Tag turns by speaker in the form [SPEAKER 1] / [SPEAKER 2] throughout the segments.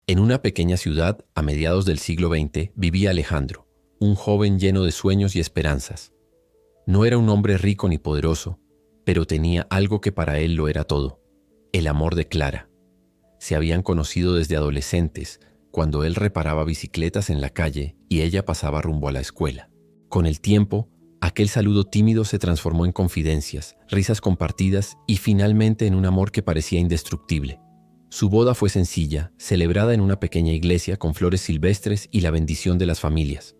[SPEAKER 1] En una pequeña ciudad, a mediados del siglo XX, vivía Alejandro, un joven lleno de sueños y esperanzas. No era un hombre rico ni poderoso, pero tenía algo que para él lo era todo: el amor de Clara. Se habían conocido desde adolescentes, cuando él reparaba bicicletas en la calle y ella pasaba rumbo a la escuela. Con el tiempo, aquel saludo tímido se transformó en confidencias, risas compartidas y finalmente en un amor que parecía indestructible. Su boda fue sencilla, celebrada en una pequeña iglesia con flores silvestres y la bendición de las familias.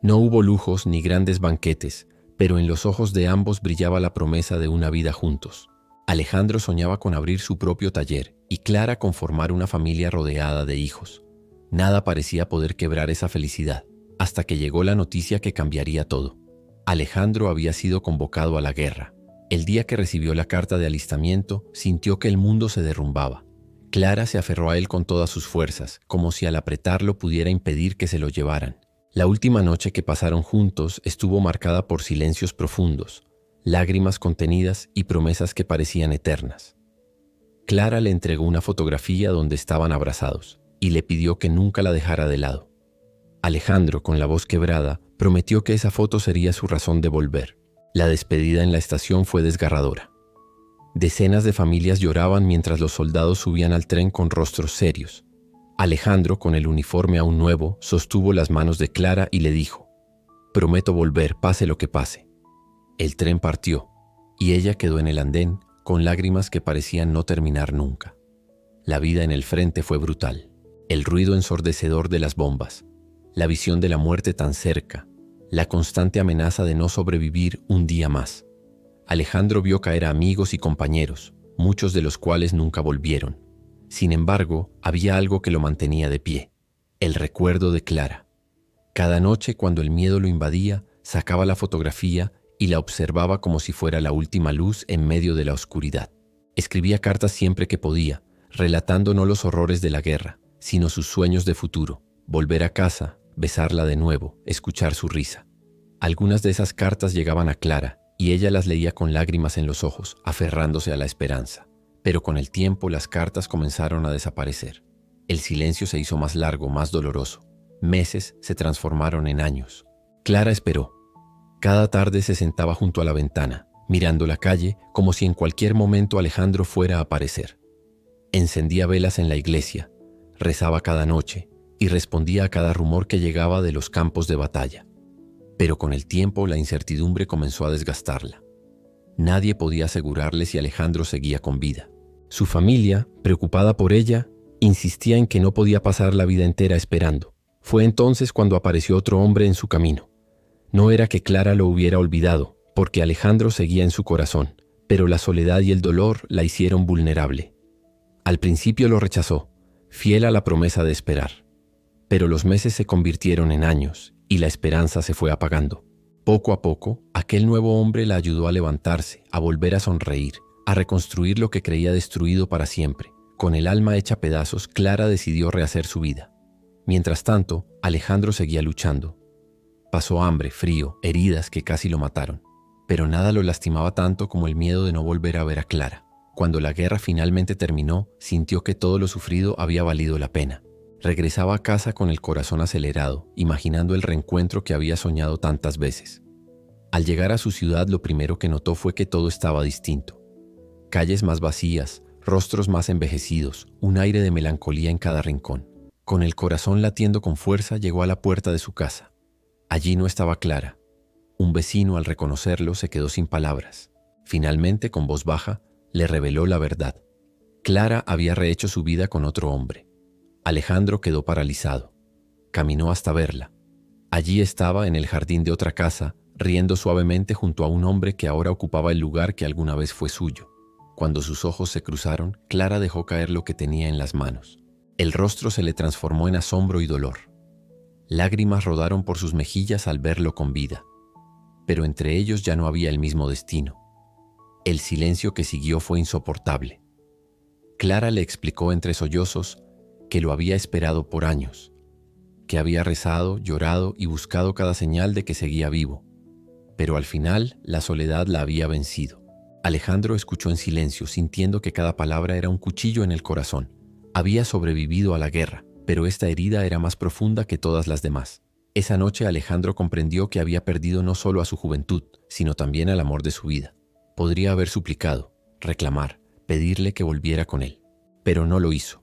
[SPEAKER 1] No hubo lujos ni grandes banquetes, pero en los ojos de ambos brillaba la promesa de una vida juntos. Alejandro soñaba con abrir su propio taller y Clara con formar una familia rodeada de hijos. Nada parecía poder quebrar esa felicidad, hasta que llegó la noticia que cambiaría todo. Alejandro había sido convocado a la guerra. El día que recibió la carta de alistamiento, sintió que el mundo se derrumbaba. Clara se aferró a él con todas sus fuerzas, como si al apretarlo pudiera impedir que se lo llevaran. La última noche que pasaron juntos estuvo marcada por silencios profundos, lágrimas contenidas y promesas que parecían eternas. Clara le entregó una fotografía donde estaban abrazados y le pidió que nunca la dejara de lado. Alejandro, con la voz quebrada, prometió que esa foto sería su razón de volver. La despedida en la estación fue desgarradora. Decenas de familias lloraban mientras los soldados subían al tren con rostros serios. Alejandro, con el uniforme aún nuevo, sostuvo las manos de Clara y le dijo: «Prometo volver, pase lo que pase». El tren partió, y ella quedó en el andén, con lágrimas que parecían no terminar nunca. La vida en el frente fue brutal. El ruido ensordecedor de las bombas, la visión de la muerte tan cerca, la constante amenaza de no sobrevivir un día más. Alejandro vio caer a amigos y compañeros, muchos de los cuales nunca volvieron. Sin embargo, había algo que lo mantenía de pie: el recuerdo de Clara. Cada noche, cuando el miedo lo invadía, sacaba la fotografía y la observaba como si fuera la última luz en medio de la oscuridad. Escribía cartas siempre que podía, relatando no los horrores de la guerra, sino sus sueños de futuro: volver a casa, besarla de nuevo, escuchar su risa. Algunas de esas cartas llegaban a Clara, y ella las leía con lágrimas en los ojos, aferrándose a la esperanza. Pero con el tiempo las cartas comenzaron a desaparecer. El silencio se hizo más largo, más doloroso. Meses se transformaron en años. Clara esperó. Cada tarde se sentaba junto a la ventana, mirando la calle como si en cualquier momento Alejandro fuera a aparecer. Encendía velas en la iglesia, rezaba cada noche y respondía a cada rumor que llegaba de los campos de batalla. Pero con el tiempo la incertidumbre comenzó a desgastarla. Nadie podía asegurarle si Alejandro seguía con vida. Su familia, preocupada por ella, insistía en que no podía pasar la vida entera esperando. Fue entonces cuando apareció otro hombre en su camino. No era que Clara lo hubiera olvidado, porque Alejandro seguía en su corazón, pero la soledad y el dolor la hicieron vulnerable. Al principio lo rechazó, fiel a la promesa de esperar. Pero los meses se convirtieron en años y la esperanza se fue apagando. Poco a poco, aquel nuevo hombre la ayudó a levantarse, a volver a sonreír, a reconstruir lo que creía destruido para siempre. Con el alma hecha pedazos, Clara decidió rehacer su vida. Mientras tanto, Alejandro seguía luchando. Pasó hambre, frío, heridas que casi lo mataron. Pero nada lo lastimaba tanto como el miedo de no volver a ver a Clara. Cuando la guerra finalmente terminó, sintió que todo lo sufrido había valido la pena. Regresaba a casa con el corazón acelerado, imaginando el reencuentro que había soñado tantas veces. Al llegar a su ciudad, lo primero que notó fue que todo estaba distinto. Calles más vacías, rostros más envejecidos, un aire de melancolía en cada rincón. Con el corazón latiendo con fuerza, llegó a la puerta de su casa. Allí no estaba Clara. Un vecino, al reconocerlo, se quedó sin palabras. Finalmente, con voz baja, le reveló la verdad. Clara había rehecho su vida con otro hombre. Alejandro quedó paralizado. Caminó hasta verla. Allí estaba, en el jardín de otra casa, riendo suavemente junto a un hombre que ahora ocupaba el lugar que alguna vez fue suyo. Cuando sus ojos se cruzaron, Clara dejó caer lo que tenía en las manos. El rostro se le transformó en asombro y dolor. Lágrimas rodaron por sus mejillas al verlo con vida. Pero entre ellos ya no había el mismo destino. El silencio que siguió fue insoportable. Clara le explicó entre sollozos que lo había esperado por años, que había rezado, llorado y buscado cada señal de que seguía vivo. Pero al final, la soledad la había vencido. Alejandro escuchó en silencio, sintiendo que cada palabra era un cuchillo en el corazón. Había sobrevivido a la guerra, pero esta herida era más profunda que todas las demás. Esa noche Alejandro comprendió que había perdido no solo a su juventud, sino también al amor de su vida. Podría haber suplicado, reclamar, pedirle que volviera con él, pero no lo hizo.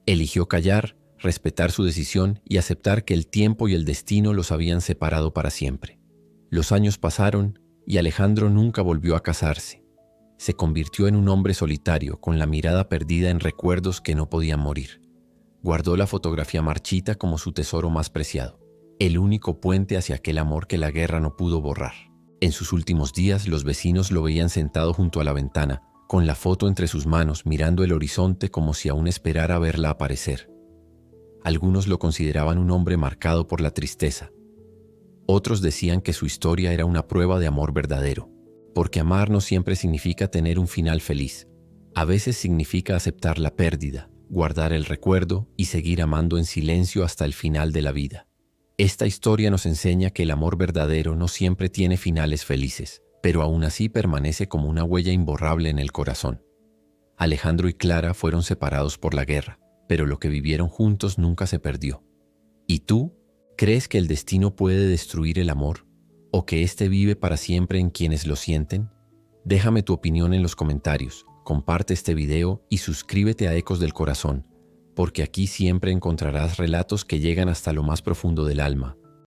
[SPEAKER 1] Eligió callar, respetar su decisión y aceptar que el tiempo y el destino los habían separado para siempre. Los años pasaron y Alejandro nunca volvió a casarse. Se convirtió en un hombre solitario, con la mirada perdida en recuerdos que no podían morir. Guardó la fotografía marchita como su tesoro más preciado, el único puente hacia aquel amor que la guerra no pudo borrar. En sus últimos días, los vecinos lo veían sentado junto a la ventana, con la foto entre sus manos, mirando el horizonte como si aún esperara verla aparecer. Algunos lo consideraban un hombre marcado por la tristeza. Otros decían que su historia era una prueba de amor verdadero, porque amar no siempre significa tener un final feliz. A veces significa aceptar la pérdida, guardar el recuerdo y seguir amando en silencio hasta el final de la vida. Esta historia nos enseña que el amor verdadero no siempre tiene finales felices, pero aún así permanece como una huella imborrable en el corazón. Alejandro y Clara fueron separados por la guerra, pero lo que vivieron juntos nunca se perdió. ¿Y tú? ¿Crees que el destino puede destruir el amor? ¿O que éste vive para siempre en quienes lo sienten? Déjame tu opinión en los comentarios, comparte este video y suscríbete a Ecos del Corazón, porque aquí siempre encontrarás relatos que llegan hasta lo más profundo del alma,